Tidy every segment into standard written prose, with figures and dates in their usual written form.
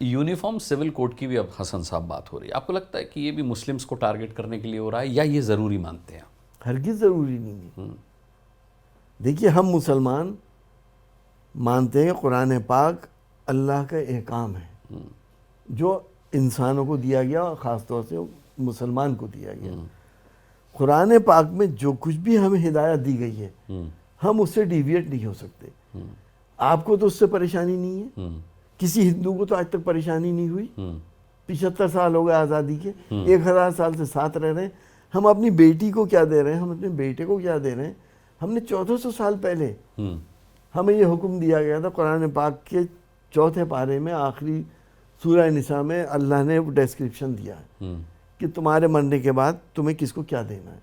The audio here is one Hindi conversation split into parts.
यूनिफॉर्म सिविल कोड की भी अब हसन साहब बात हो रही है, आपको लगता है कि ये भी मुस्लिम्स को टारगेट करने के लिए हो रहा है या ये ज़रूरी मानते हैं? हरगिज़ ज़रूरी नहीं है। देखिए, हम मुसलमान मानते हैं कुरान पाक अल्लाह का एहकाम है जो इंसानों को दिया गया और ख़ास तौर से मुसलमान को दिया गया। कुरान पाक में जो कुछ भी हमें हिदायत दी गई है हम उससे डिविएट नहीं हो सकते। आपको तो उससे परेशानी नहीं है, किसी हिंदू को तो आज तक परेशानी नहीं हुई। 75 साल हो गए आज़ादी के, 1000 साल से साथ रह रहे हैं। हम अपनी बेटी को क्या दे रहे हैं, हम अपने बेटे को क्या दे रहे हैं। हमने 1400 साल पहले हमें ये हुक्म दिया गया था, कुरान पाक के 4थे पारे में आखिरी सूरह निसा में अल्लाह ने डिस्क्रिप्शन दिया है कि तुम्हारे मरने के बाद तुम्हें किसको क्या देना है।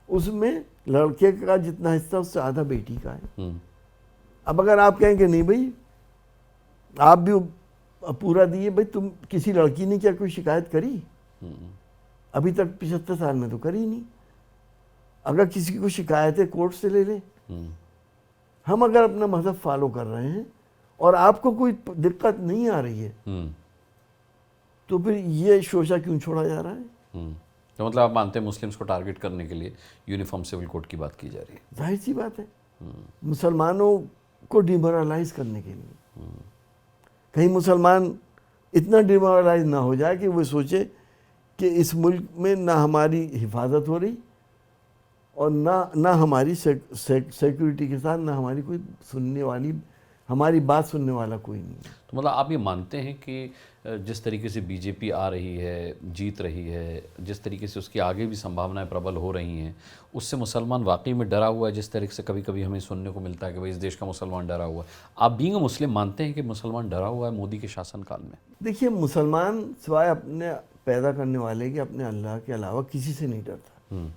उसमें लड़के का जितना हिस्सा उससे आधा बेटी का है। अब अगर आप कहेंगे नहीं भाई आप भी पूरा दिए, भाई तुम किसी लड़की ने क्या कोई शिकायत करी? अभी तक 75 साल में तो करी नहीं। अगर किसी को शिकायत है कोर्ट से ले ले। हम अगर अपना मजहब फॉलो कर रहे हैं और आपको कोई दिक्कत नहीं आ रही है तो फिर ये शोशा क्यों छोड़ा जा रहा है? तो मतलब आप मानते हैं मुस्लिम्स को टारगेट करने के लिए यूनिफॉर्म सिविल कोड की बात की जा रही है? जाहिर सी बात है, मुसलमानों को डिमोरलाइज करने के लिए। कहीं मुसलमान इतना डिमोरलाइज ना हो जाए कि वो सोचे कि इस मुल्क में ना हमारी हिफाजत हो रही और ना हमारी सिक्योरिटी के साथ ना हमारी कोई सुनने वाली, हमारी बात सुनने वाला कोई नहीं है। तो मतलब आप ये मानते हैं कि जिस तरीके से बीजेपी आ रही है, जीत रही है, जिस तरीके से उसकी आगे भी संभावनाएं प्रबल हो रही हैं, उससे मुसलमान वाकई में डरा हुआ है? जिस तरीके से कभी कभी हमें सुनने को मिलता है कि भाई इस देश का मुसलमान डरा हुआ है, आप बीइंग अ मुस्लिम मानते हैं कि मुसलमान डरा हुआ है मोदी के शासनकाल में? देखिए, मुसलमान सिवाय अपने पैदा करने वाले के, अपने अल्लाह के अलावा किसी से नहीं डरता।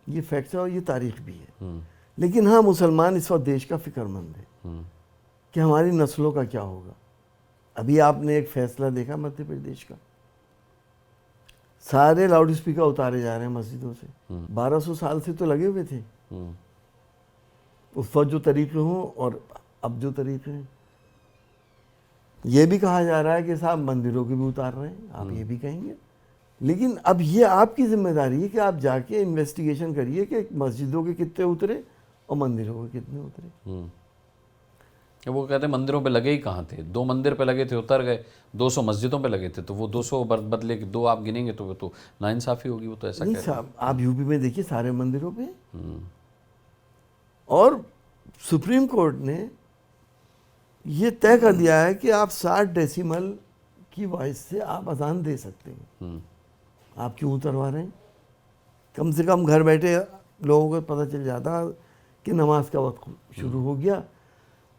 ये फैक्ट है और ये तारीख भी है। लेकिन हाँ, मुसलमान इस वक्त देश का फिक्रमंद है कि हमारी नस्लों का क्या होगा। अभी आपने एक फैसला देखा मध्य प्रदेश का, सारे लाउड स्पीकर उतारे जा रहे हैं मस्जिदों से। 1200 साल से तो लगे हुए थे, उस वक्त जो तरीके हों और अब जो तरीके हैं। ये भी कहा जा रहा है कि साहब मंदिरों के भी उतार रहे हैं, आप ये भी कहेंगे। लेकिन अब ये आपकी जिम्मेदारी है कि आप जाके इन्वेस्टिगेशन करिए कि मस्जिदों के कितने उतरे और मंदिरों के कितने उतरे। वो कहते हैं मंदिरों पे लगे ही कहाँ थे, 2 मंदिर पे लगे थे उतर गए, 200 मस्जिदों पे लगे थे, तो वो 200 बदले के 2 आप गिनेंगे तो वो तो नाइंसाफ़ी होगी। वो तो ऐसा नहीं साहब, आप यूपी में देखिए सारे मंदिरों पे। और सुप्रीम कोर्ट ने ये तय कर दिया है कि आप 60 डेसिमल की वॉइस से आप अजान दे सकते हैं। आप क्यों उतरवा रहे हैं? कम से कम घर बैठे लोगों को पता चल जाता कि नमाज का वक्त शुरू हो गया।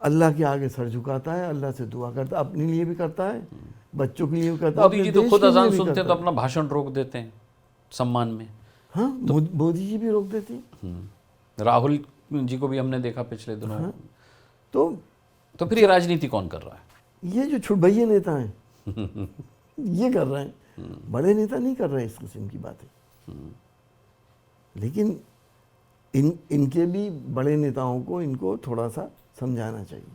अल्लाह के आगे सर झुकाता है, अल्लाह से दुआ करता है, अपने लिए भी करता है, बच्चों के लिए भी करता है। मोदी जी तो खुद अजान सुनते हैं तो अपना भाषण रोक देते हैं सम्मान में। हाँ, तो मोदी जी भी रोक देते हैं। राहुल जी को भी हमने देखा पिछले दिनों। हाँ, तो फिर ये राजनीति कौन कर रहा है? ये जो छुटभैये नेता हैं ये कर रहे हैं। बड़े नेता नहीं कर रहे हैं इस किस्म की बातें। लेकिन इनके भी बड़े नेताओं को इनको थोड़ा सा समझाना चाहिए।